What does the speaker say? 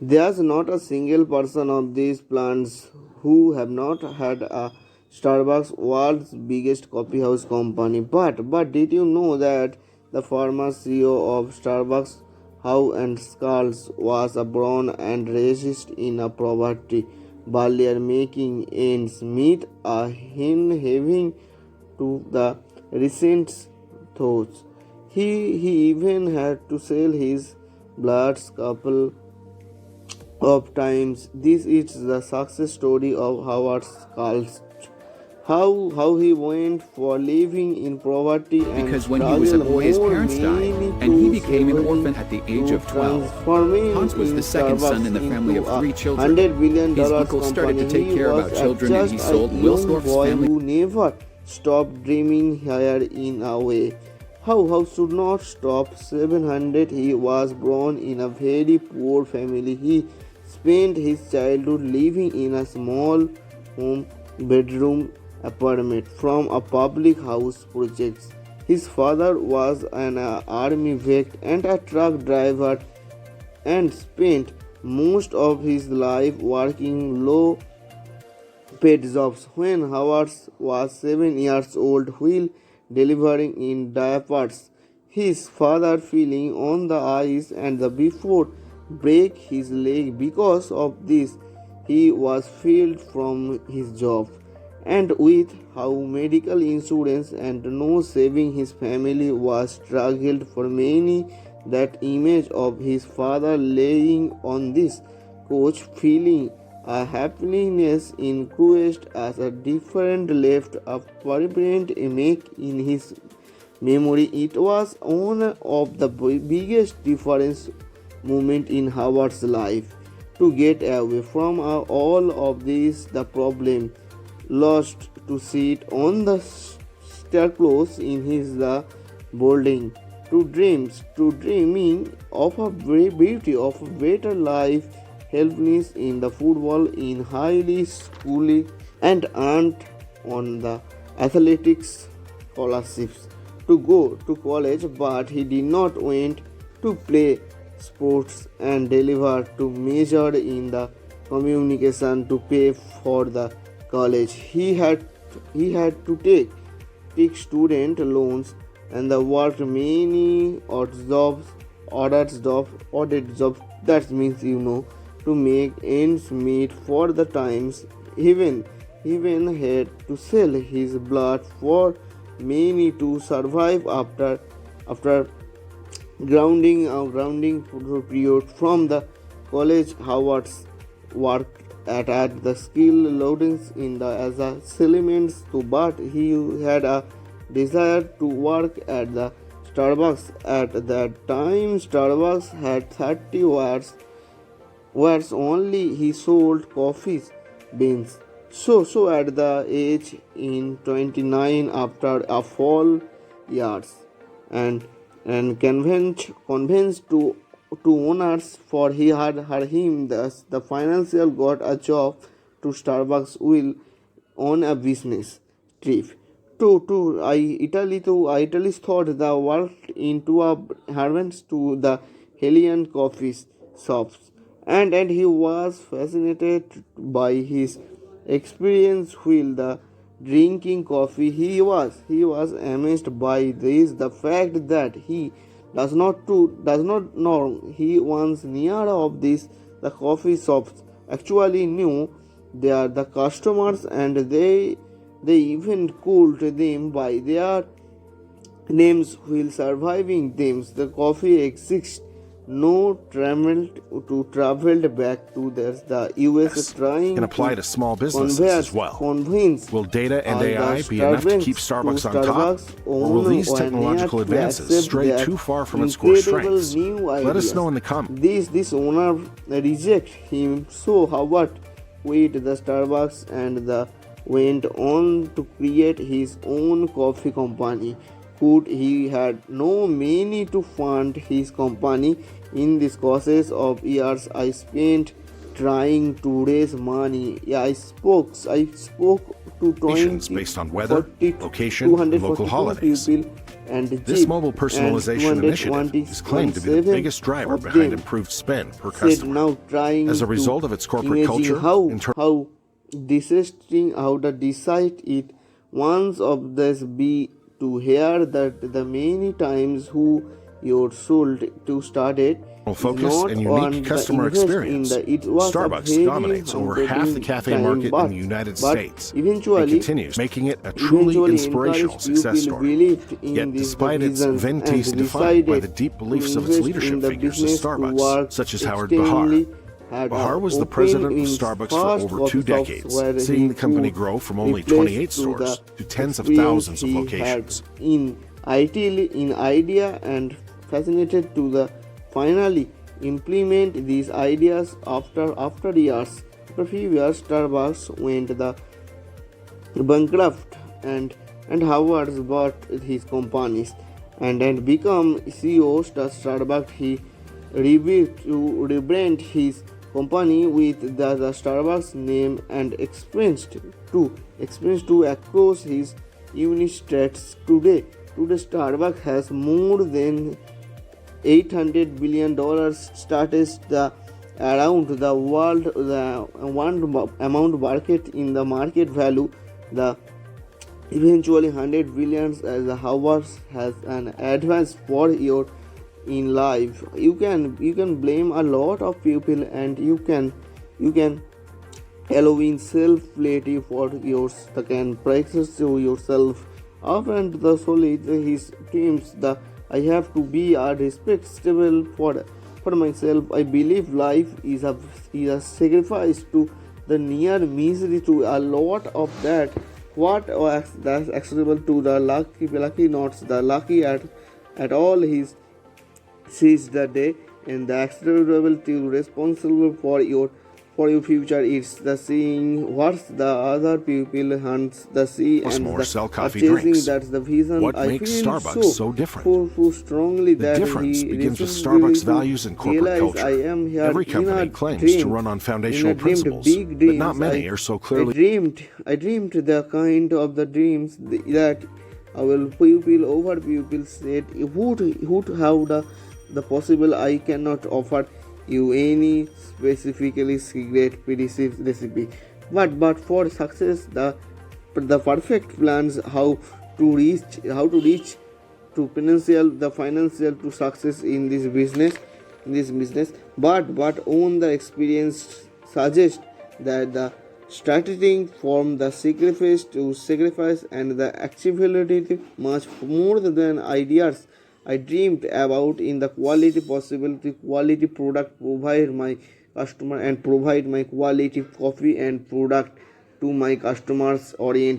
There's not a single person of these plants who have not had a Starbucks, world's biggest coffee house company. But did you know that the former CEO of Starbucks, Howe and Skulls, was a born and raised in a poverty, barely making ends meet, a hin having to the recent thoughts. He even had to sell his blood couple of times. This is the success story of Howard Schultz. How he went for living in poverty and Because when he was a struggled boy, his more parents died, many and he to became an saving orphan at the age to of 12. transforming Hans was in the second son in the Starbucks family into of a three children. $100 billion His uncle started company. to take He care was about children, and just he a sold young Wilsdorf's boy family. who never stopped dreaming here in a way. How should not stop 700. He was born in a very poor family. He spent his childhood living in a small home bedroom apartment from a public house project. His father was an army vet and a truck driver and spent most of his life working low paid jobs. When Howard was 7 years old while delivering in diapers, his father feeling on the ice and the before break his leg. Because of this, he was fired from his job. And with how medical insurance and no saving, his family was struggled for many. That image of his father laying on this couch feeling a happiness in Christ as a different left a permanent mark in his memory. It was one of the biggest difference moment in Howard's life. To get away from all of this, the problem lost to sit on the staircase in his the building to dreaming of a beauty of a better life, helpless in the football in highly schooling and earned on the athletics scholarships to go to college, but he did not want to play sports and deliver to major in the communication to pay for the college. He had to take student loans and the worked many odd jobs. That means to make ends meet for the times. Even had to sell his blood for many to survive after grounding period from the college. Howard's worked at the skill loadings in the as a elements to, but he had a desire to work at the Starbucks. At that time, Starbucks had 30 whereas only he sold coffee beans. So at the age in 29, after a fall years, and convinced to owners for he had him the financial got a job to Starbucks will on a business trip to Italy. To Italy thought the world into a harvest to the Helian coffee shops, and he was fascinated by his experience while the drinking coffee. He was amazed by this the fact that he does not know he once near of this the coffee shops actually knew they are the customers, and they even called them by their names while surviving them. The coffee exists. No traveled back to the US Can trying apply to to small businesses as well. convince Will data and all the AI be enough to keep students Starbucks to on top? Starbucks Or will own these or technological near to advances accept stray their too far from its core incredible strengths? new Let ideas. us know in the comments. This owner reject him. So Howard quit the Starbucks and went on to create his own coffee company. Could he had no money to fund his company. In this process of years, I spent trying to raise money. Yeah, I spoke to Nations 20, based on weather, 40, location, and local 242 holidays. people and This cheap, mobile and personalization initiative is claimed to be the 227 biggest driver of behind them improved spend per said customer. now trying As a to result of its corporate imagine culture, how disgusting how the decide it once of this be to hear that the many times who your sold to started is focus not and unique on the customer invest in experience, the it was a Starbucks very dominates over half the haunting cafe time market in the United but States and eventually continues, making it a truly inspirational encouraged success people story. believed in Yet, this the despite its visions and ventace defined by decided the deep to beliefs of its invest leadership in the figures at business to Starbucks, work such as Howard externally Bahar. had Bahar was the opened president of its Starbucks for first over 2 coffee shops decades, where seeing he the company could grow from only replace 28 to the stores to tens of experience thousands of he locations. had in in idea and fascinated to the finally implement these ideas after years. After few years, Starbucks went the bankrupt and Howard bought his companies and become CEO of Starbucks. He rebuilt to rebrand his company with the Starbucks name and experienced to across his United States. Today Starbucks has more than $800 billion started around the world. The one amount market in the market value, the eventually 100 billions as the Howard has an advance for your in life. You can blame a lot of people and you can allowing self-pity for yours the can practice to yourself often the solid his teams the I have to be a respectable for myself. I believe life is a sacrifice to the near misery to a lot of that what was that's acceptable to the lucky not the lucky at all his seize the day and the acceptable to responsible for your future. It's the seeing what's the other people hunts the sea Plus and more the sell coffee chasing drinks. that's the vision. What I makes feel Starbucks so different? so strongly The that difference he begins with recently Starbucks' values and corporate realize culture. I am here Every in company a claims to dream. run on In a foundational dreamed principles, big but dreams. not many are so I clearly. dreamed the kind of the dreams that our people said would have the possible. I cannot offer you any specifically secret recipe, but for success the perfect plans how to reach to financial to success in this business but on the experience suggest that the strategy from the sacrifice and the achievability much more than ideas I dreamed about in the quality possibility quality product provide my quality coffee and product to my customers orient